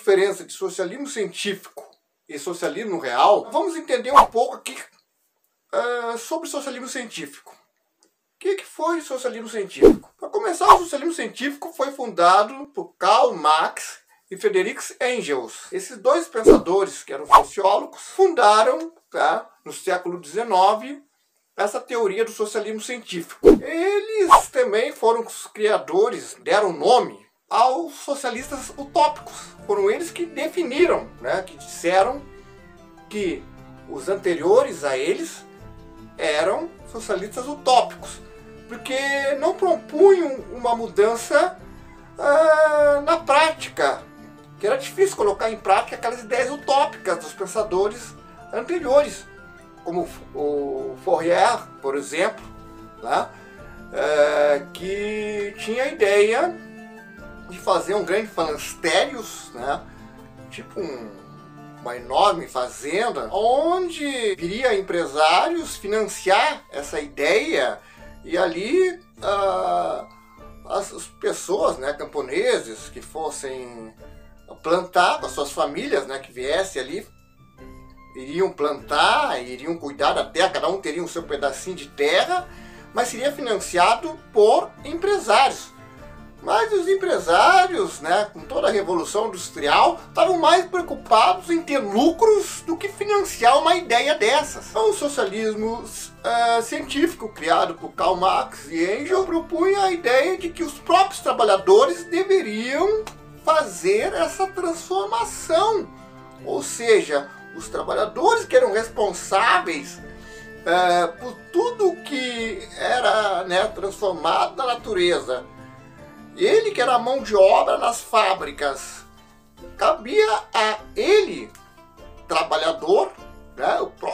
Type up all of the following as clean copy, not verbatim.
diferença de socialismo científico e socialismo real, vamos entender um pouco aqui sobre socialismo científico. O que foi o socialismo científico? Para começar, o socialismo científico foi fundado por Karl Marx e Friedrich Engels. Esses dois pensadores, que eram sociólogos, fundaram, no século XIX, essa teoria do socialismo científico. Eles também foram os criadores, deram nome aos socialistas utópicos. Foram eles que definiram, que disseram que os anteriores a eles eram socialistas utópicos, porque não propunham uma mudança na prática, que era difícil colocar em prática aquelas ideias utópicas dos pensadores anteriores, como o Fourier, por exemplo, que tinha a ideia de fazer um grande falansterios, tipo uma enorme fazenda, onde viria empresários financiar essa ideia, e ali as pessoas, camponeses que fossem plantar com as suas famílias, que viessem ali, iriam plantar, iriam cuidar da terra, cada um teria o seu pedacinho de terra, mas seria financiado por empresários. Mas os empresários, com toda a Revolução Industrial, estavam mais preocupados em ter lucros do que financiar uma ideia dessas. Então, o socialismo científico, criado por Karl Marx e Engels, propunha a ideia de que os próprios trabalhadores deveriam fazer essa transformação. Ou seja, os trabalhadores que eram responsáveis por tudo que era transformado na natureza. Ele que era a mão de obra nas fábricas. Cabia a ele, trabalhador,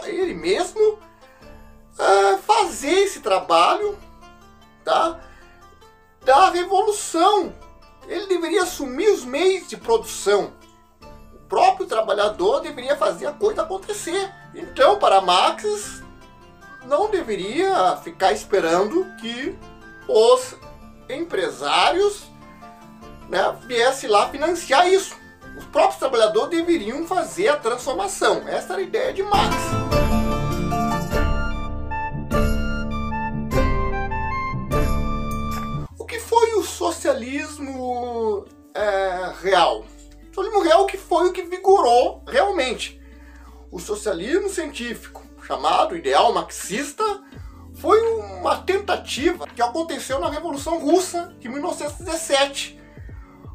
ele mesmo, fazer esse trabalho da revolução. Ele deveria assumir os meios de produção. O próprio trabalhador deveria fazer a coisa acontecer. Então, para Marx, não deveria ficar esperando que os empresários viessem lá financiar isso. Os próprios trabalhadores deveriam fazer a transformação. Essa era a ideia de Marx. O que foi o socialismo real? O socialismo real que foi o que vigorou realmente. O socialismo científico, chamado ideal marxista, foi uma tentativa que aconteceu na Revolução Russa de 1917,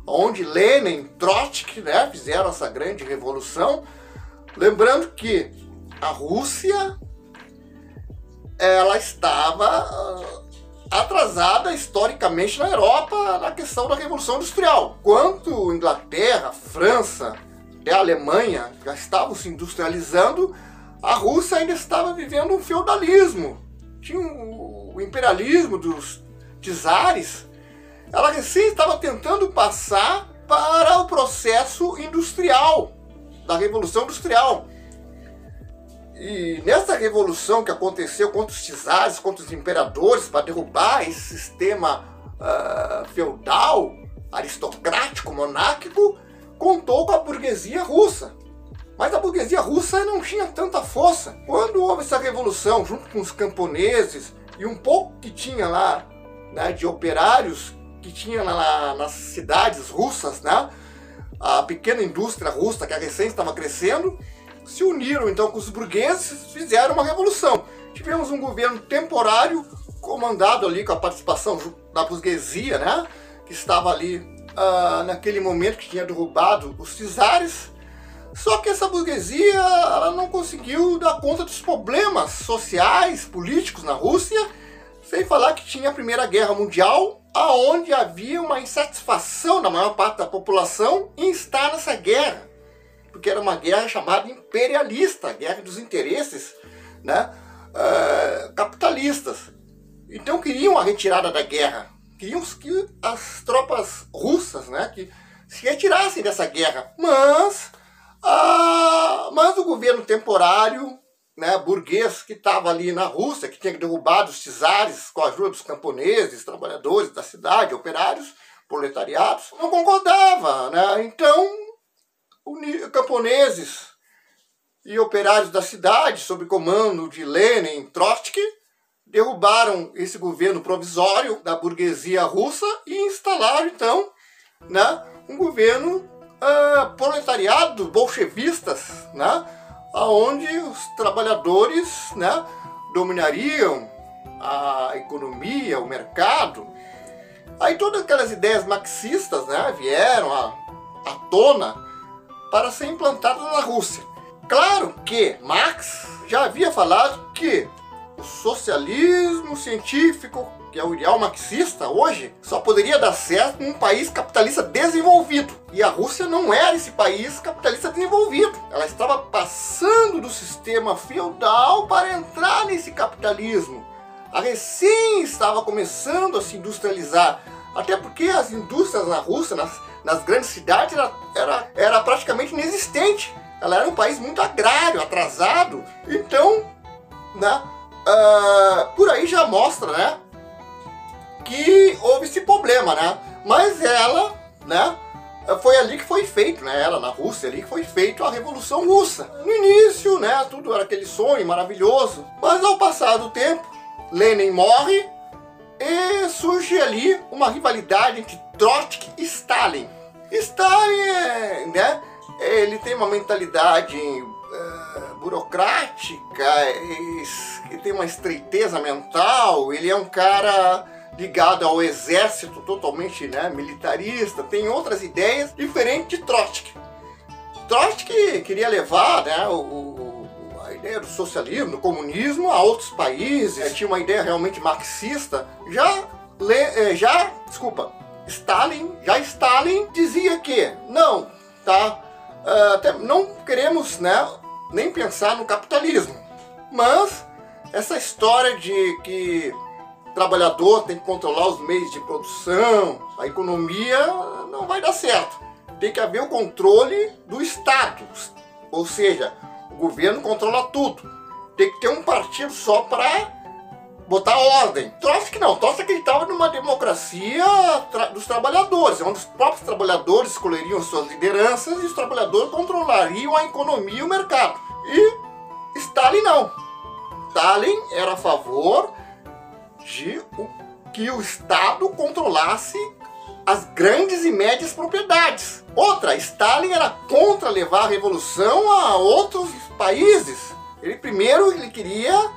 onde Lenin e Trotsky fizeram essa grande revolução. Lembrando que a Rússia ela estava atrasada historicamente na Europa na questão da Revolução Industrial. Enquanto Inglaterra, França e a Alemanha já estavam se industrializando, a Rússia ainda estava vivendo um feudalismo. Tinha o imperialismo dos czares. Ela recém estava tentando passar para o processo industrial, da Revolução Industrial. E nessa revolução que aconteceu contra os czares, contra os imperadores, para derrubar esse sistema feudal, aristocrático, monárquico, contou com a burguesia russa. Mas a burguesia russa não tinha tanta força. Quando houve essa revolução, junto com os camponeses e um pouco que tinha lá de operários, que tinha lá nas cidades russas, a pequena indústria russa que recém estava crescendo, se uniram então com os burgueses, fizeram uma revolução. Tivemos um governo temporário, comandado ali com a participação da burguesia, que estava ali naquele momento que tinha derrubado os czares. Só que essa burguesia ela não conseguiu dar conta dos problemas sociais, políticos na Rússia, sem falar que tinha a Primeira Guerra Mundial, aonde havia uma insatisfação da maior parte da população em estar nessa guerra, porque era uma guerra chamada imperialista, guerra dos interesses capitalistas. Então queriam a retirada da guerra, queriam que as tropas russas que se retirassem dessa guerra, mas o governo temporário, burguês que estava ali na Rússia, que tinha derrubado os czares com a ajuda dos camponeses, trabalhadores da cidade, operários, proletariados, não concordava. Então camponeses e operários da cidade, sob comando de Lenin e Trotsky, derrubaram esse governo provisório da burguesia russa e instalaram, então, né, um governo proletariado, bolchevistas, né, onde os trabalhadores, né, dominariam a economia, o mercado. Aí todas aquelas ideias marxistas, né, vieram à tona para ser implantadas na Rússia. Claro que Marx já havia falado que o socialismo científico, que é o ideal marxista hoje, só poderia dar certo em um país capitalista desenvolvido. E a Rússia não era esse país capitalista desenvolvido. Ela estava passando do sistema feudal para entrar nesse capitalismo. A recém estava começando a se industrializar. Até porque as indústrias na Rússia, nas grandes cidades, era praticamente inexistente. Ela era um país muito agrário, atrasado. Então, né, por aí já mostra, né, que houve esse problema, né? Mas ela, né, foi ali que foi feito, né? Ela na Rússia ali que foi feito a Revolução Russa. No início, né, tudo era aquele sonho maravilhoso. Mas ao passar do tempo, Lenin morre e surge ali uma rivalidade entre Trotsky e Stalin. Stalin, né, ele tem uma mentalidade burocrática, ele tem uma estreiteza mental, ele é um cara ligado ao exército totalmente, né, militarista, tem outras ideias diferentes de Trotsky. Trotsky queria levar, né, a ideia do socialismo, do comunismo a outros países, tinha uma ideia realmente marxista. Stalin dizia que não, tá, até não queremos, né, nem pensar no capitalismo, mas essa história de que o trabalhador tem que controlar os meios de produção, a economia, não vai dar certo. Tem que haver o controle do Estado, ou seja, o governo controla tudo. Tem que ter um partido só para botar ordem. Trotsky não, Trotsky acreditava numa democracia dos trabalhadores, onde os próprios trabalhadores escolheriam suas lideranças e os trabalhadores controlariam a economia e o mercado. E Stalin não. Stalin era a favor de que o Estado controlasse as grandes e médias propriedades. Outra, Stalin era contra levar a revolução a outros países. Ele queria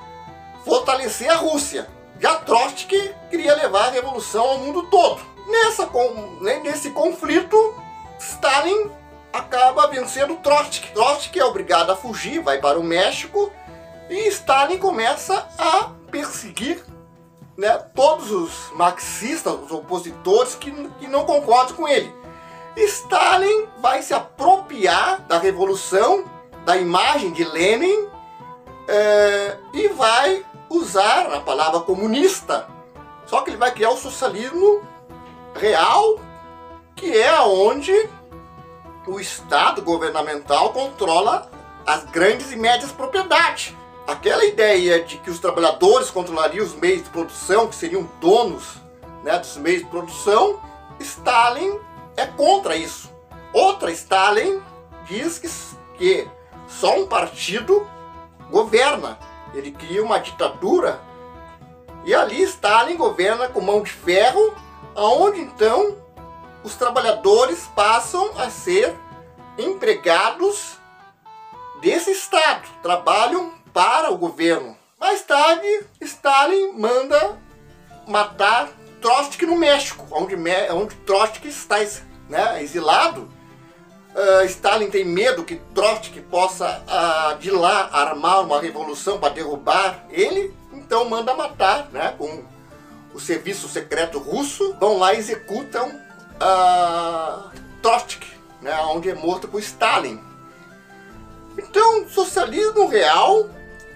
fortalecer a Rússia. Já Trotsky queria levar a revolução ao mundo todo. Nesse conflito, Stalin acaba vencendo Trotsky. Trotsky é obrigado a fugir, vai para o México, e Stalin começa a perseguir, né, todos os marxistas, os opositores que não concordam com ele. Stalin vai se apropriar da revolução, da imagem de Lenin, e vai usar a palavra comunista. Só que ele vai criar o socialismo real, que é onde o Estado governamental controla as grandes e médias propriedades. Aquela ideia de que os trabalhadores controlariam os meios de produção, que seriam donos, né, dos meios de produção, Stalin é contra isso. Outra, Stalin diz que só um partido governa. Ele cria uma ditadura e ali Stalin governa com mão de ferro, aonde então os trabalhadores passam a ser empregados desse Estado, trabalham para o governo. Mais tarde, Stalin manda matar Trotsky no México, onde Trotsky está, né, exilado. Stalin tem medo que Trotsky possa de lá armar uma revolução para derrubar ele, então manda matar, né, com o serviço secreto russo. Vão lá e executam Trotsky, né, onde é morto por Stalin. Então, socialismo real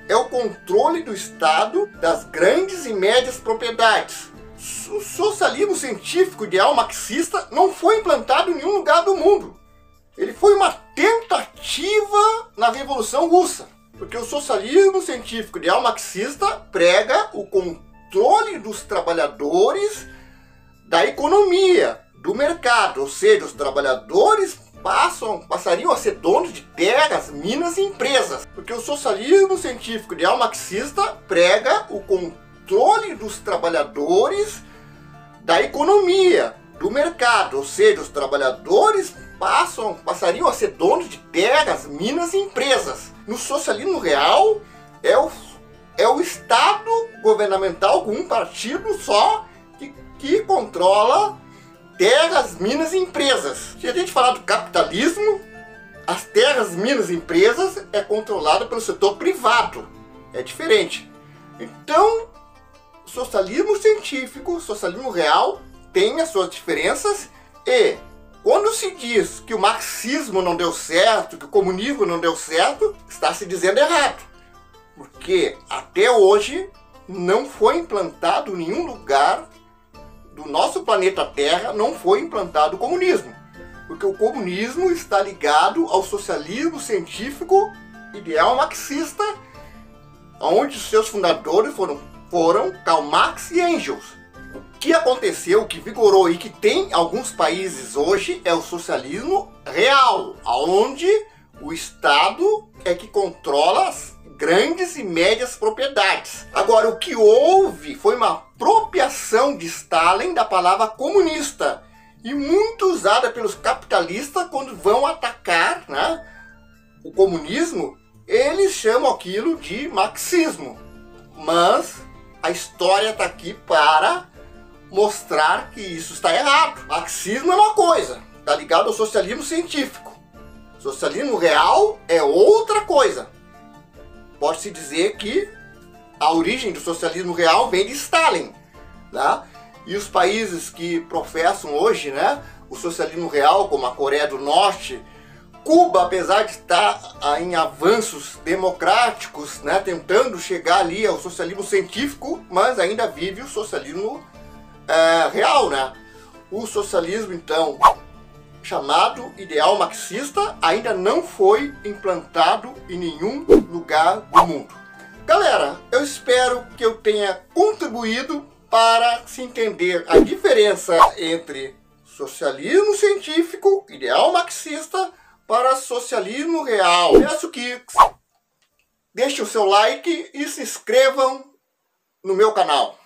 é o controle do Estado das grandes e médias propriedades. O socialismo científico ideal marxista não foi implantado em nenhum lugar do mundo. Ele foi uma tentativa na Revolução Russa, porque o socialismo científico ideal marxista prega o controle dos trabalhadores da economia, do mercado, ou seja, os trabalhadores passariam a ser donos de terras, minas e empresas. Porque o socialismo científico ideal marxista prega o controle dos trabalhadores da economia, do mercado, ou seja, os trabalhadores passariam a ser donos de terras, minas e empresas. No socialismo real, é o Estado governamental com um partido só que controla terras, minas e empresas. Se a gente falar do capitalismo, as terras, minas e empresas é controlada pelo setor privado. É diferente. Então, socialismo científico, socialismo real tem as suas diferenças, e quando se diz que o marxismo não deu certo, que o comunismo não deu certo, está se dizendo errado. Porque até hoje não foi implantado em nenhum lugar do nosso planeta Terra, não foi implantado o comunismo. Porque o comunismo está ligado ao socialismo científico ideal marxista, onde os seus fundadores foram Karl Marx e Engels. O que aconteceu, o que vigorou e que tem alguns países hoje é o socialismo real, onde o Estado é que controla as grandes e médias propriedades. Agora, o que houve foi uma apropriação de Stalin da palavra comunista, e muito usada pelos capitalistas quando vão atacar, né, o comunismo. Eles chamam aquilo de marxismo, mas a história está aqui para mostrar que isso está errado. Marxismo é uma coisa, está ligado ao socialismo científico. Socialismo real é outra coisa. Pode-se dizer que a origem do socialismo real vem de Stalin, né? E os países que professam hoje, né, o socialismo real, como a Coreia do Norte, Cuba, apesar de estar em avanços democráticos, né, tentando chegar ali ao socialismo científico, mas ainda vive o socialismo real, né? O socialismo, então, chamado ideal marxista, ainda não foi implantado em nenhum lugar do mundo. Galera, eu espero que eu tenha contribuído para se entender a diferença entre socialismo científico, ideal marxista, para socialismo real. Peço que deixem o seu like e se inscrevam no meu canal.